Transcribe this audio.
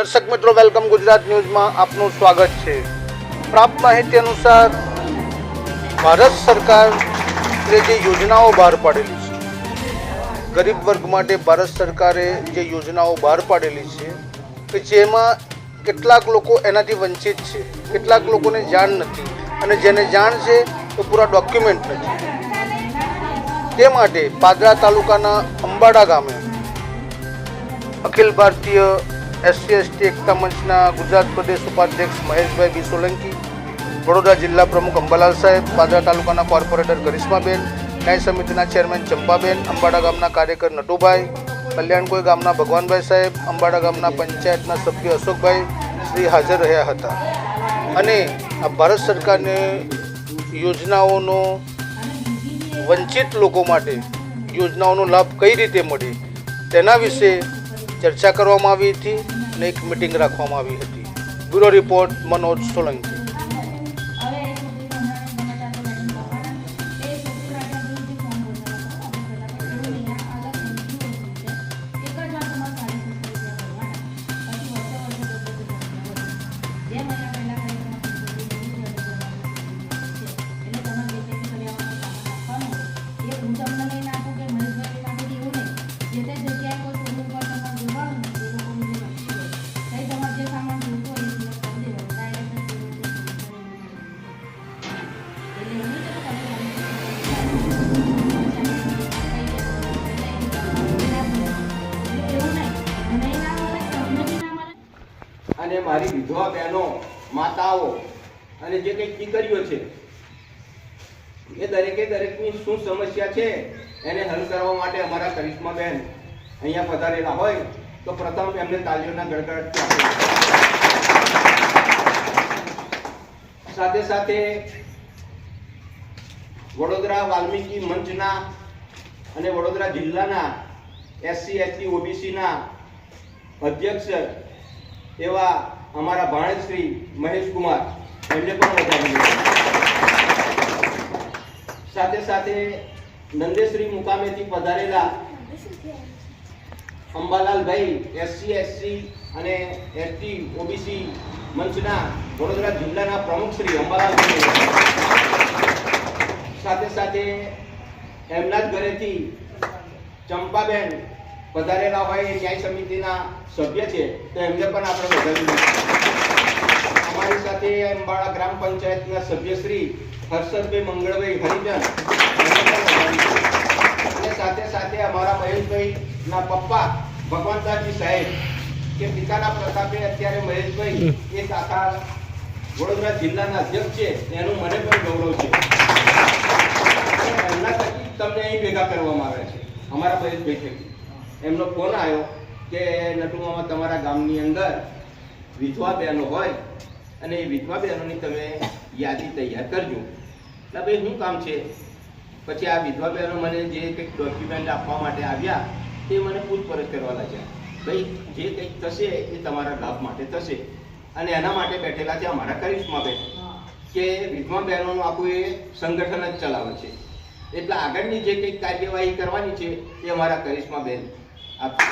દર્શક મિત્રો, વેલકમ ગુજરાત ન્યૂઝમાં આપનું સ્વાગત છે। પ્રાપ્ત માહિતી અનુસાર ભારત સરકારે જે યોજનાઓ બહાર પાડેલી છે, ગરીબ વર્ગ માટે ભારત સરકારે જે યોજનાઓ બહાર પાડેલી છે કે જેમાં કેટલાક લોકો એનાથી વંચિત છે, કેટલાક લોકોને જાણ નથી અને જેને જાણ છે તો પૂરા ડોક્યુમેન્ટ નથી। તે માટે પાદરા તાલુકાના અંબાડા ગામે અખિલ ભારતીય SC/ST એકતા મંચના ગુજરાત પ્રદેશ ઉપાધ્યક્ષ મહેશભાઈ બી સોલંકી, વડોદરા જિલ્લા પ્રમુખ અંબાલાલ સાહેબ, પાદરા તાલુકાના કોર્પોરેટર કરિશ્માબેન, ન્યાય સમિતિના ચેરમેન ચંપાબેન, અંબાડા ગામના કાર્યકર નટુભાઈ, કલ્યાણકોઈ ગામના ભગવાનભાઈ સાહેબ, અંબાડા ગામના પંચાયતના સભ્ય અશોકભાઈ શ્રી હાજર રહ્યા હતા અને આ ભારત સરકારની યોજનાઓનો વંચિત લોકો માટે યોજનાઓનો લાભ કઈ રીતે મળે તેના વિશે ચર્ચા કરવામાં આવી હતી અને એક મિટિંગ રાખવામાં આવી હતી। Bureau report Manoj Solanki. અને મારી વિધવા બહેનો, માતાઓ અને જે કંઈ દીકરીઓ છે એ દરેકની શું સમસ્યા છે એને હલ કરવા માટે અમારા કરિશ્માબેન અહીંયા પધારેલા હોય તો પ્રથમ એમને તાલીઓના ગડગડાટ સાથે સાથે વડોદરા વાલ્મીકી મંચના અને વડોદરા જિલ્લાના SC/ST OBCના અધ્યક્ષ એવા અમારા ભાણેજ શ્રી મહેશકુમાર, એમને પણ વધાવી સાથે સાથે નંદેશ્રી મુકામેથી પધારેલા અંબાલાલભાઈ SC/ST અને ST OBC મંચના વડોદરા જિલ્લાના પ્રમુખ શ્રી અંબાલાલભાઈ, સાથે સાથે એમના જ ઘરેથી ચંપાબેન પધારેલા હોય ન્યાય સમિતિના સભ્ય છે તો એમને પણ આપણે વધાવી। અમારી સાથે અંબાડા ગ્રામ પંચાયતના સભ્ય શ્રી હર્ષદભાઈ મંગળભાઈ હરિજન, અને સાથે સાથે અમારા મહેશભાઈ ના પપ્પા ભગવાનદાસજી સાહેબ કે પિતાના પ્રતાપે અત્યારે મહેશભાઈ એક આખા વડોદરા જિલ્લાના અધ્યક્ષ છે, એનું મને પણ ગૌરવ છે। એમના થકી તમને અહીં ભેગા કરવામાં આવે છે અમારા મહેશભાઈ થકી। એમનો ફોન આવ્યો કે નટુમામાં તમારા ગામની અંદર વિધવા બહેનો હોય અને એ વિધવા બહેનોની તમે યાદી તૈયાર કરજો। એટલે ભાઈ શું કામ છે? પછી આ વિધવા બહેનો મને જે કંઈક ડોક્યુમેન્ટ આપવા માટે આવ્યા તે મને પૂછપરછ કરવા લાગ્યા, ભાઈ જે કંઈક થશે એ તમારા લાભ માટે થશે અને એના માટે બેઠેલા છે અમારા કરિશ્માબેન કે વિધવા બહેનોનું આખું એ સંગઠન જ ચલાવે છે, એટલે આગળની જે કંઈક કાર્યવાહી કરવાની છે એ અમારા કરિશ્માબેન આપશે।